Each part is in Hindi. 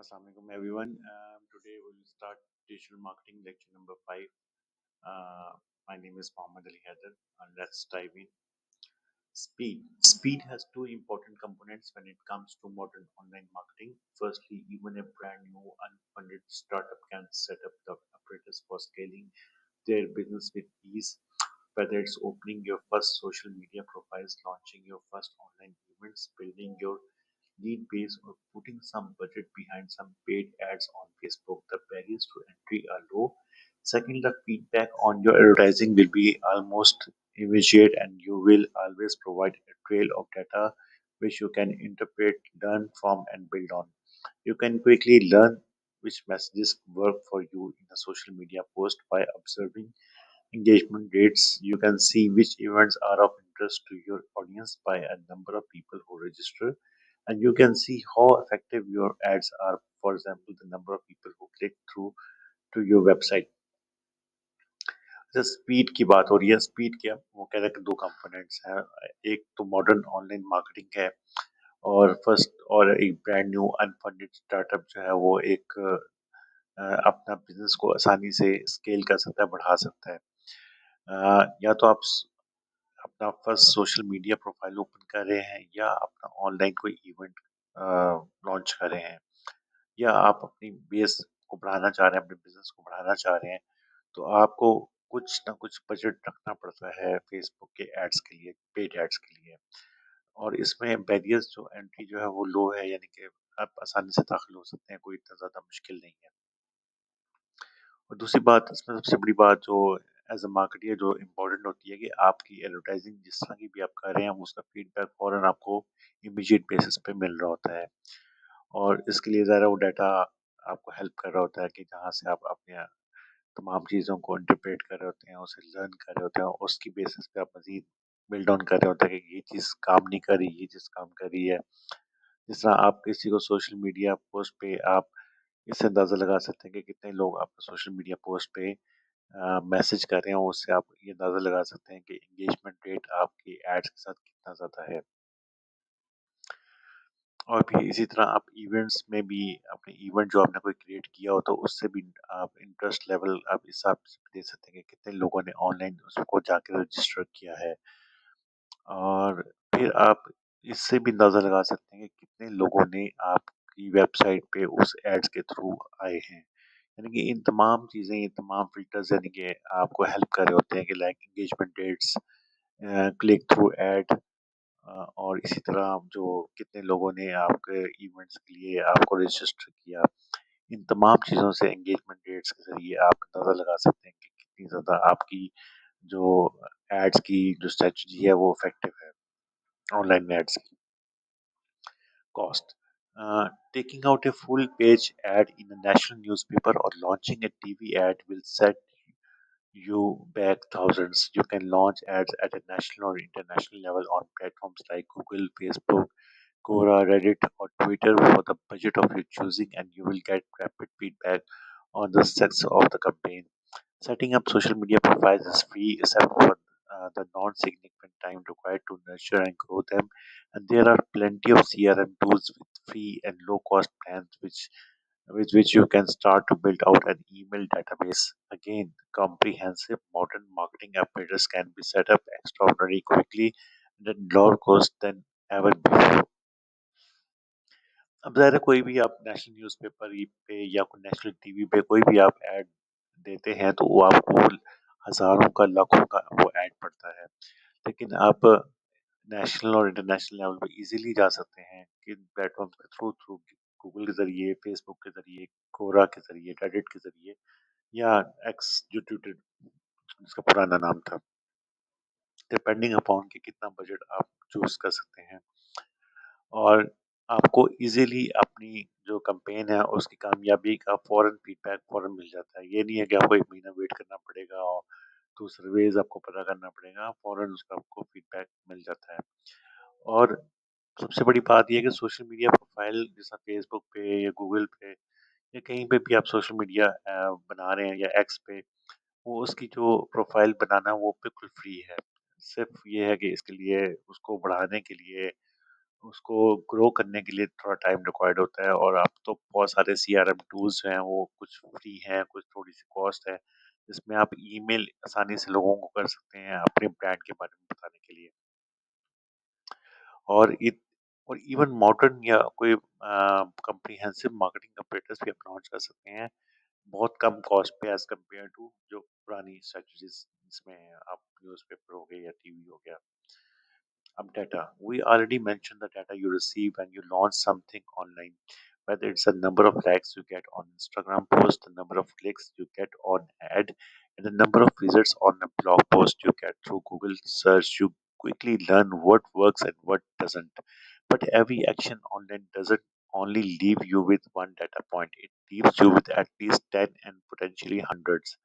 Assalamualaikum everyone. Today we will start digital marketing lecture number 5. My name is Mohammed Ali Haider and let's dive in. Speed. Speed has two important components when it comes to modern online marketing. Firstly, even a brand new unfunded startup can set up the apparatus for scaling their business with ease, whether it's opening your first social media profiles, launching your first online events, building your lead base, or putting some budget behind some paid ads on Facebook. The barriers to entry are low. Second, the feedback on your advertising will be almost immediate, and you will always provide a trail of data which you can interpret, learn from, and build on. You can quickly learn which messages work for you in a social media post by observing engagement rates. You can see which events are of interest to your audience by a number of people who register, and you can see how effective your ads are. For example, the number of people who click through to your website. जैसे स्पीड की बात हो रही है, स्पीड के वो कह रहे हैं कि दो कंपोनेंट्स हैं। एक तो मॉडर्न ऑनलाइन मार्केटिंग है, और फर्स्ट और एक ब्रांड न्यू अनफंडेड स्टार्टअप जो है वो एक अपना बिजनेस को आसानी से स्केल कर सकता है, बढ़ा सकता है। या तो आप अपना first social media profile open कर रहे हैं, या अपना ऑनलाइन कोई इवेंट लॉन्च कर रहे हैं, या आप अपनी बेस को बढ़ाना चाह रहे हैं, अपने बिजनेस को बढ़ाना चाह रहे हैं, तो आपको कुछ ना कुछ बजट रखना पड़ता है फेसबुक के एड्स के लिए, पेड एड्स के लिए। और इसमें बैरियर्स जो एंट्री जो है वो लो है, यानी कि आप आसानी से दाखिल हो सकते हैं, कोई इतना ज़्यादा मुश्किल नहीं है। और दूसरी बात, इसमें सबसे बड़ी बात जो एज अ मार्केटियर जो इम्पोर्टेंट होती है कि आपकी एडवर्टाइजिंग जिस तरह की भी आप कर रहे हैं, उसका फीडबैक फ़ौरन आपको इमीडिएट बेसिस पे मिल रहा होता है। और इसके लिए ज़रा वो डाटा आपको हेल्प कर रहा होता है कि जहाँ से आप अपने तमाम चीज़ों को इंटरप्रेट कर रहे होते हैं, उसे लर्न कर रहे होते हैं, और उसकी बेसिस पे आप मज़ीद बिल्ड ऑन कर रहे होते हैं कि ये चीज़ काम नहीं कर रही, ये चीज़ काम कर रही है। जिस तरह आप किसी को सोशल मीडिया पोस्ट पे आप इससे अंदाज़ा लगा सकते हैं कि कितने लोग आपको सोशल मीडिया पोस्ट पे मैसेज कर रहे हैं, उससे आप ये अंदाज़ा लगा सकते हैं कि एंगेजमेंट रेट आपकी एड्स के साथ कितना ज़्यादा है। और भी इसी तरह आप इवेंट्स में भी अपने इवेंट जो आपने कोई क्रिएट किया हो, तो उससे भी आप इंटरेस्ट लेवल आप इस हिसाब से दे सकते हैं कि कितने लोगों ने ऑनलाइन उसको जाके रजिस्टर किया है। और फिर आप इससे भी अंदाज़ा लगा सकते हैं कि कितने लोगों ने आपकी वेबसाइट पे उस एड्स के थ्रू आए हैं। यानी कि इन तमाम चीज़ें, ये तमाम फ़िल्टर्स यानी कि आपको हेल्प कर रहे होते हैं कि like engagement rates, click through ad, और इसी तरह जो कितने लोगों ने आपके इवेंट्स के लिए आपको रजिस्टर किया। इन तमाम चीज़ों से एंगेजमेंट रेट्स के ज़रिए आप अंदाज़ा लगा सकते हैं कि कितनी ज़्यादा आपकी जो एड्स की जो स्ट्रैटेजी है वो इफ़ेक्टिव है, ऑनलाइन एड्स की। Cost, taking out a full page ad in a national newspaper or launching a TV ad will set you back thousands. You can launch ads at a national or international level on platforms like Google, Facebook, Quora, Reddit, or Twitter for the budget of your choosing, and you will get rapid feedback on the success of the campaign. Setting up social media profiles is free except for the non significant time required to nurture and grow them. And there are plenty of CRM tools with free and low cost plans with which you can start to build out an email database. Again, comprehensive modern marketing apparatus can be set up extraordinarily quickly and at lower cost than ever before. अब ज़ाहिर है कोई भी आप नेशनल न्यूज़पेपर पे या कोई नेशनल टीवी पे कोई भी आप ऐड देते हैं, तो वो आपको हज़ारों का, लाखों का वो ऐड पड़ता है। लेकिन आप नेशनल और इंटरनेशनल लेवल पे ईज़िली जा सकते हैं किन प्लेटफ़ॉर्म्स के थ्रू थ्रू गूगल के ज़रिए, फ़ेसबुक के ज़रिए, कोरा के ज़रिए, रेडिट के ज़रिए, या एक्स जो ट्विटर जिसका पुराना नाम था। डिपेंडिंग अपॉन कि कितना बजट आप चूज़ कर सकते हैं। और आपको ईज़िली अपनी जो कैंपेन है उसकी कामयाबी का फ़ौरन फीडबैक फ़ौरन मिल जाता है। ये नहीं है कि आपको 1 महीना वेट करना पड़ेगा और थ्रू सर्वेज़ आपको पता करना पड़ेगा, फ़ौरन उसका आपको फीडबैक मिल जाता है। और सबसे बड़ी बात ये है कि सोशल मीडिया प्रोफ़ाइल जैसा फ़ेसबुक पे या गूगल पे या कहीं पे भी आप सोशल मीडिया बना रहे हैं, या एक्स पे, वो उसकी जो प्रोफ़ाइल बनाना वो बिल्कुल फ्री है। सिर्फ़ ये है कि इसके लिए उसको बढ़ाने के लिए उसको ग्रो करने के लिए थोड़ा टाइम रिक्वायर्ड होता है, और अब तो बहुत सारे सीआरएम टूल्स हैं, वो कुछ फ्री हैं, कुछ थोड़ी सी कॉस्ट है, जिसमें आप ईमेल आसानी से लोगों को कर सकते हैं अपने ब्रांड के बारे में बताने के लिए। और इत और इवन मॉडर्न या कोई कम्प्रिहेंसिव मार्केटिंग ऑपरेटर्स भी आप लॉन्च कर सकते हैं बहुत कम कॉस्ट पे एज कम्पेयर टू जो पुरानी स्ट्रेटजीज जिसमें आप न्यूज़पेपर हो गए या टीवी हो गया। Up data. We already mentioned the data you receive when you launch something online. Whether it's the number of likes you get on Instagram post, the number of clicks you get on ad, and the number of visits on a blog post you get through Google search, you quickly learn what works and what doesn't. But every action online doesn't only leave you with one data point. It leaves you with at least 10 and potentially hundreds.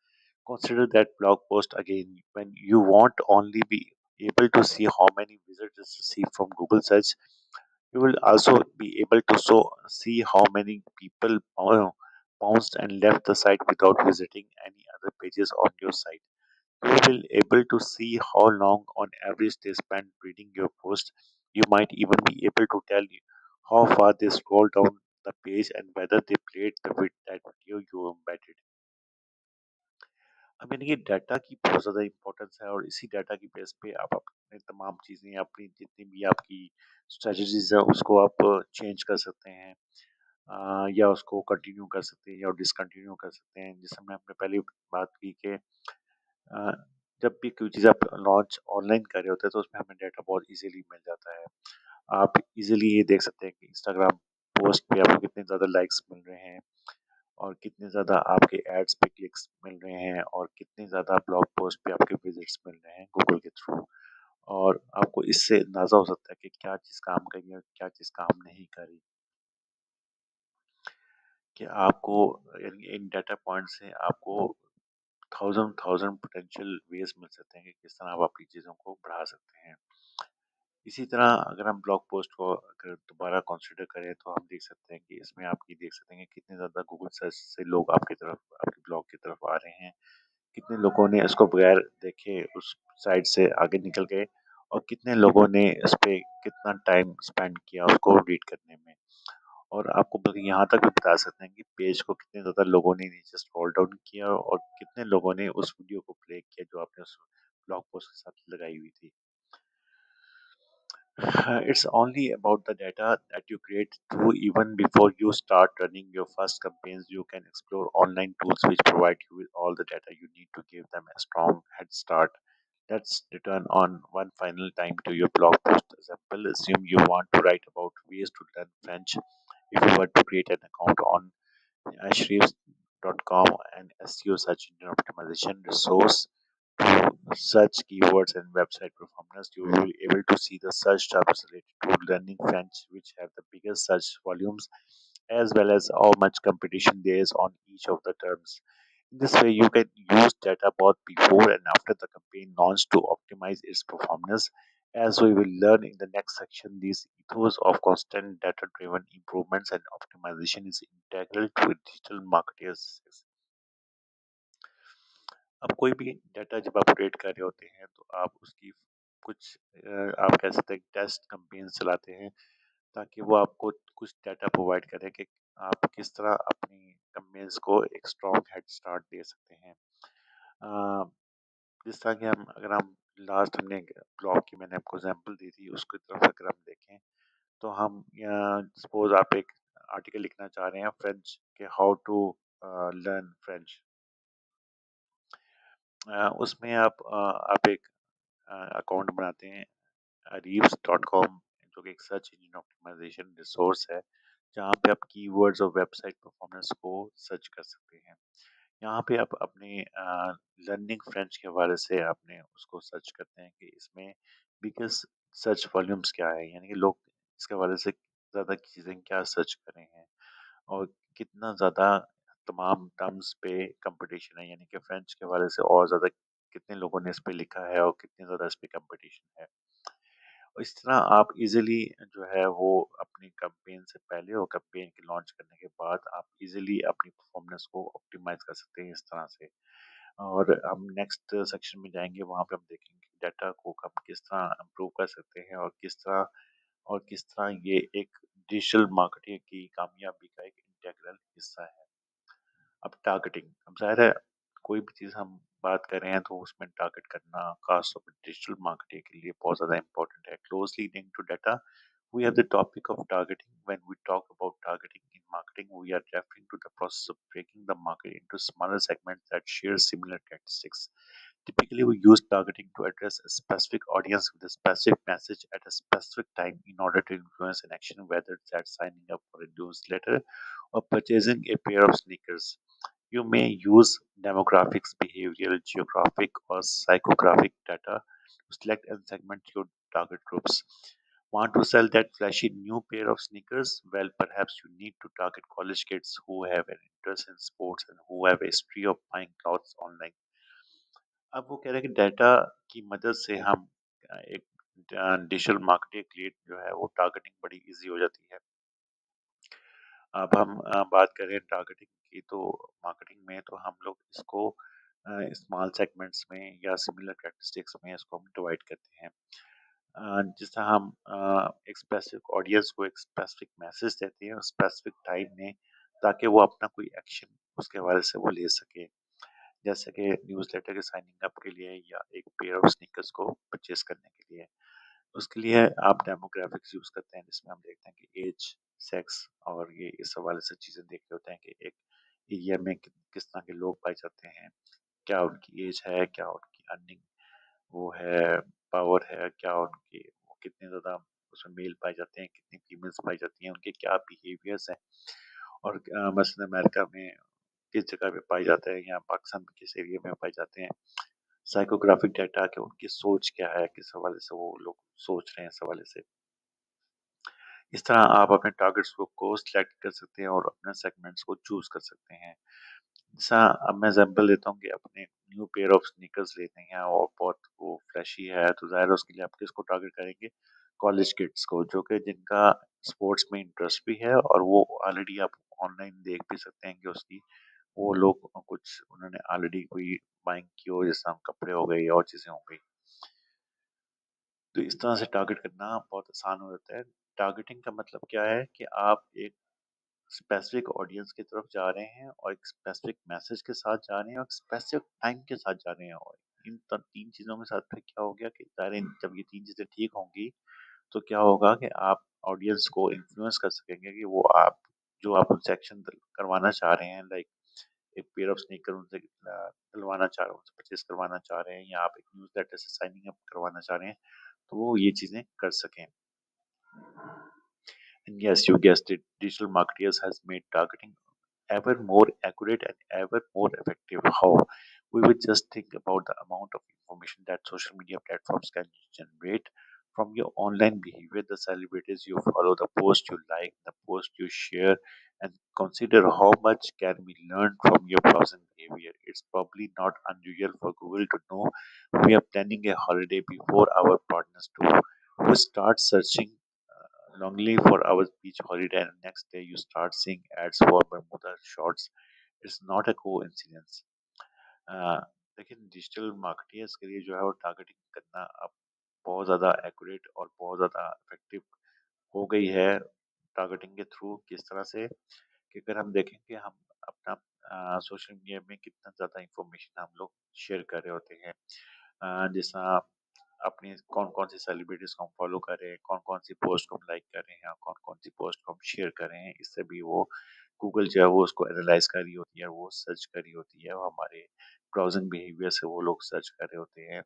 Consider that blog post again when you won't only be able to see how many visitors received from Google search, you will also be able to see how many people bounced and left the site without visiting any other pages on your site. You will be able to see how long on average they spent reading your post. You might even be able to tell you how far they scrolled down the page and whether they played that video you embedded. अब यानी कि डाटा की बहुत ज़्यादा इम्पोर्टेंस है, और इसी डाटा की बेस पे आप अपने तमाम चीज़ें अपनी जितनी भी आपकी स्ट्रेटजीज है उसको आप चेंज कर सकते हैं, या उसको कंटिन्यू कर सकते हैं या डिसकंटिन्यू कर सकते हैं। जैसे हमने अपने पहले बात की कि अ, जब भी कोई चीज़ आप लॉन्च ऑनलाइन कर रहे होते हैं तो उसमें हमें डाटा बहुत इजीली मिल जाता है। आप इजीली ये देख सकते हैं कि इंस्टाग्राम पोस्ट पे आपको कितने ज़्यादा लाइक्स मिल रहे हैं, और कितने ज़्यादा आपके एड्स पे क्लिक्स मिल रहे हैं, और कितने ज़्यादा ब्लॉग पोस्ट पे आपके विजिट्स मिल रहे हैं गूगल के थ्रू। और आपको इससे अंदाज़ा हो सकता है कि क्या चीज़ काम कर रही है और क्या चीज़ काम नहीं कर रही। कि आपको इन इन डाटा पॉइंट से आपको थाउज़ेंड थाउज़ेंड पोटेंशियल वेज़ मिल सकते हैं कि किस तरह आप अपनी चीज़ों को बढ़ा सकते हैं। इसी तरह अगर हम ब्लॉग पोस्ट को अगर दोबारा कंसीडर करें तो हम देख सकते हैं कि इसमें आप ये देख सकते हैं कि कितने ज़्यादा गूगल सर्च से लोग आपकी तरफ आपके ब्लॉग की तरफ आ रहे हैं। कितने लोगों ने इसको बगैर देखे उस साइट से आगे निकल गए, और कितने लोगों ने इस पे कितना टाइम स्पेंड किया उसको रीड करने में। और आपको बल्कि यहाँ तक भी बता सकते हैं कि पेज को कितने ज़्यादा लोगों ने नीचे स्क्रॉल डाउन किया और कितने लोगों ने उस वीडियो को प्ले किया जो आपने उस ब्लॉग पोस्ट के साथ लगाई हुई थी। It's only about the data that you create through. Even before you start running your first campaigns, you can explore online tools which provide you with all the data you need to give them a strong head start. Let's return on one final time to your blog post example. Assume you want to write about ways to learn French. If you were to create an account on Ahrefs.com, and SEO search engine optimization resource to search keywords and website performance, you will be able to see the search terms related to learning French, which have the biggest search volumes, as well as how much competition there is on each of the terms. In this way, you can use data both before and after the campaign launch to optimize its performance. As we will learn in the next section, these ethos of constant data driven improvements and optimization is integral to a digital marketer's success. अब कोई भी डाटा जब आप अपडेट कर रहे होते हैं तो आप उसकी कुछ आप कह सकते हैं टेस्ट कैंपेन चलाते हैं, ताकि वो आपको कुछ डाटा प्रोवाइड करे कि आप किस तरह अपनी कैंपेन्स को एक स्ट्रॉन्ग हेड स्टार्ट दे सकते हैं। अ, जिस तरह कि हम अगर हम लास्ट हमने ब्लॉग की मैंने आपको एग्जांपल दी थी उसकी तरफ अगर हम देखें तो हम सपोज आप एक आर्टिकल लिखना चाह रहे हैं फ्रेंच के हाउ टू लर्न फ्रेंच। उसमें आप एक अकाउंट बनाते हैं reeves.com, जो कि एक सर्च इंजन ऑप्टिमाइजेशन रिसोर्स है, जहाँ पे आप कीवर्ड्स और वेबसाइट परफॉर्मेंस को सर्च कर सकते हैं। यहाँ पे आप अपने लर्निंग फ्रेंच के हवाले से आपने उसको सर्च करते हैं कि इसमें बिगेस्ट सर्च वॉल्यूम्स क्या है, यानी कि लोग इसके हवाले से ज़्यादा चीज़ें क्या सर्च कर रहे हैं, और कितना ज़्यादा तमाम टर्म्स पे कंपटीशन है, यानी कि फ्रेंच के हवाले से और ज़्यादा कितने लोगों ने इस पे लिखा है और कितने ज़्यादा इस पे कंपटीशन है। और इस तरह आप इजीली जो है वो अपनी कैंपेन से पहले और कैंपेन के लॉन्च करने के बाद आप इजीली अपनी परफॉर्मेंस को ऑप्टिमाइज कर सकते हैं इस तरह से। और हम नेक्स्ट सेक्शन में जाएंगे, वहाँ पे हम देखेंगे डाटा को हम किस तरह इम्प्रूव कर सकते हैं और किस तरह और किस तरह ये एक डिजिटल मार्केटिंग की कामयाबी का एक इंटीग्रल हिस्सा है। अब टारगेटिंग, अब ज़ाहिर है कोई भी चीज़ हम बात कर रहे हैं तो उसमें टारगेट करना खास तौर पर डिजिटल मार्केटिंग के लिए बहुत ज़्यादा इंपॉर्टेंट है। Closely linked to data, we have the topic of targeting. When we talk about targeting in marketing, we are referring to the process of breaking the market into smaller segments that share similar characteristics. Typically, we use targeting to address a specific audience with a specific message at a specific time in order to influence an action, whether that's signing up for a newsletter or purchasing a pair of sneakers. You may use demographics, behavioral, geographic, or psychographic data to select and segment your target groups. Want to sell that flashy new pair of sneakers? Well, perhaps you need to target college kids who have an interest in sports and who have a history of buying clothes online. अब वो कह रहे हैं कि डाटा की मदद से हम एक डिजिटल मार्केटिंग क्रिएट जो है वो टारगेटिंग बड़ी इजी हो जाती है। अब हम बात करें टारगेटिंग की तो मार्केटिंग में तो हम लोग इसको स्मॉल सेगमेंट्स में या सिमिलर कैरेक्टरिस्टिक्स में इसको हम डिवाइड करते हैं। जिस तरह हम एक स्पेसिफिक ऑडियंस को एक स्पेसिफिक मैसेज देते हैं स्पेसिफिक टाइम में ताकि वो अपना कोई एक्शन उसके हवाले से वो ले सके, जैसे कि न्यूज़लेटर के साइनिंग अप के लिए या एक पेयर ऑफ स्नीकर्स को परचेज करने के लिए। उसके लिए आप डेमोग्राफिक्स यूज़ करते हैं जिसमें हम देखते हैं कि एज, सेक्स और ये इस हवाले से चीज़ें देख रहे होते हैं कि एक एरिया में किस तरह के लोग पाए जाते हैं, क्या उनकी एज है, क्या उनकी अर्निंग वो है, पावर है, क्या उनकी वो कितने ज़्यादा उसमें मेल पाए जाते हैं, कितनी फीमेल्स पाई जाती हैं, उनके क्या बिहेवियर्स हैं और मसलन अमेरिका में किस जगह पे पाए जाते हैं या पाकिस्तान में किस एरिया में पाए जाते हैं। साइकोग्राफिक डाटा कि उनकी सोच क्या है, किस हवाले से वो लोग सोच रहे हैं इस हवाले से। इस तरह आप अपने टारगेट्स ग्रुप को सिलेक्ट कर सकते हैं और अपने सेगमेंट्स को चूज कर सकते हैं। जैसा अब मैं एग्जांपल देता हूँ कि अपने न्यू पेयर ऑफ स्नीकर्स लेते हैं और बहुत वो फ्लैशी है तो ज़ाहिर है उसके लिए आप किसको टारगेट करेंगे? कॉलेज किड्स को जो कि जिनका स्पोर्ट्स में इंटरेस्ट भी है और वो ऑलरेडी आप ऑनलाइन देख भी सकते हैं कि उसकी वो लोग कुछ उन्होंने ऑलरेडी कोई बाइंग की हो जैसा कपड़े हो गए और चीज़ें हो गई। तो इस तरह से टारगेट करना बहुत आसान हो जाता है। टारगेटिंग का मतलब क्या है कि आप एक स्पेसिफिक ऑडियंस की तरफ जा रहे हैं और एक स्पेसिफिक मैसेज के साथ जा रहे हैं और एक स्पेसिफिक टाइम के साथ जा रहे हैं और इन तीन चीज़ों के साथ फिर क्या हो गया कि ज़ाहिर है जब ये तीन चीज़ें ठीक होंगी तो क्या होगा कि आप ऑडियंस को इन्फ्लुएंस कर सकेंगे कि वो आप जो आप उनसे एक्शन करवाना चाह रहे हैं लाइक एक पेयर ऑफ स्नीकर उनसे दिलवाना चाह रहे हैं, उनसे परचेज करवाना चाह रहे हैं या आप एक न्यूज़ लेटर से साइनिंग अप करवाना चाह रहे हैं तो वो ये चीज़ें कर सकें। And yes, you guessed it, digital marketers has made targeting ever more accurate and ever more effective. How? We would just think about the amount of information that social media platforms can generate from your online behavior, the celebrities you follow, the post you like, the post you share, and consider how much can be learned from your browsing behavior. It's probably not unusual for Google to know we are planning a holiday before our partners do. We start searching longingly for our beach holiday, and next day you start seeing ads for Bermuda shorts. It's not a coincidence. Uh, लेकिन डिजिटल मार्केटिंग्स के लिए जो है वो टारगेटिंग करना अब बहुत ज़्यादा एक्यूरेट और बहुत ज़्यादा इफेक्टिव हो गई है टारगेटिंग के थ्रू। किस तरह से कि अगर हम देखें कि हम अपना सोशल मीडिया में कितना ज़्यादा इंफॉर्मेशन हम लोग शेयर कर रहे होते हैं, जैसा अपनी कौन-कौन सी सेलिब्रिटीज़ को हम फॉलो कर रहे हैं, कौन-कौन सी पोस्ट को हम लाइक कर रहे हैं और कौन-कौन सी पोस्ट को हम शेयर कर रहे हैं। इससे भी वो गूगल जो है वो उसको एनालाइज़ कर रही होती है, वो सर्च कर रही होती है और हमारे ब्राउज़िंग बिहेवियर से वो लोग सर्च कर रहे होते हैं।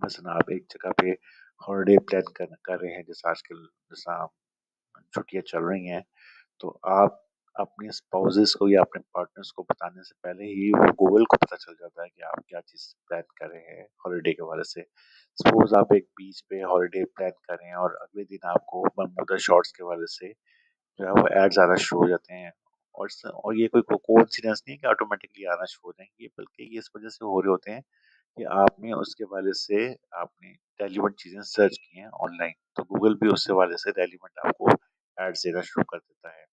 मसलन आप एक जगह पे हॉलिडे प्लान कर रहे हैं, जैसे आजकल जैसा छुट्टियाँ चल रही हैं, तो आप अपने स्पाउसेस को या अपने पार्टनर्स को बताने से पहले ही वो गूगल को पता चल जाता है कि आप क्या चीज़ प्लान कर रहे हैं हॉलिडे के हवाले से। सपोज़ आप एक बीच पे हॉलिडे प्लान कर रहे हैं और अगले दिन आपको बरमूडा शॉर्ट्स के हवाले से जो है वो एड्स आना शुरू हो जाते हैं। और ये कोई कोइंसिडेंस नहीं है कि ऑटोमेटिकली आना शुरू हो जाएँगे, बल्कि ये इस वज़ह से हो रहे होते हैं कि आपने उसके हवाले से आपने रेलेवेंट चीज़ें सर्च की हैं ऑनलाइन, तो गूगल भी उस हवाले से रेलेवेंट आपको एड्स देना शुरू कर देता है।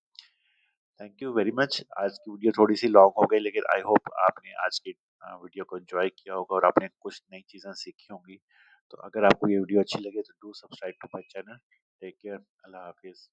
Thank you very much. आज की वीडियो थोड़ी सी लॉन्ग हो गई लेकिन आई होप आपने आज की वीडियो को एंजॉय किया होगा और आपने कुछ नई चीज़ें सीखी होंगी। तो अगर आपको ये वीडियो अच्छी लगे तो do subscribe to my channel. Take care. अल्लाह हाफिज़।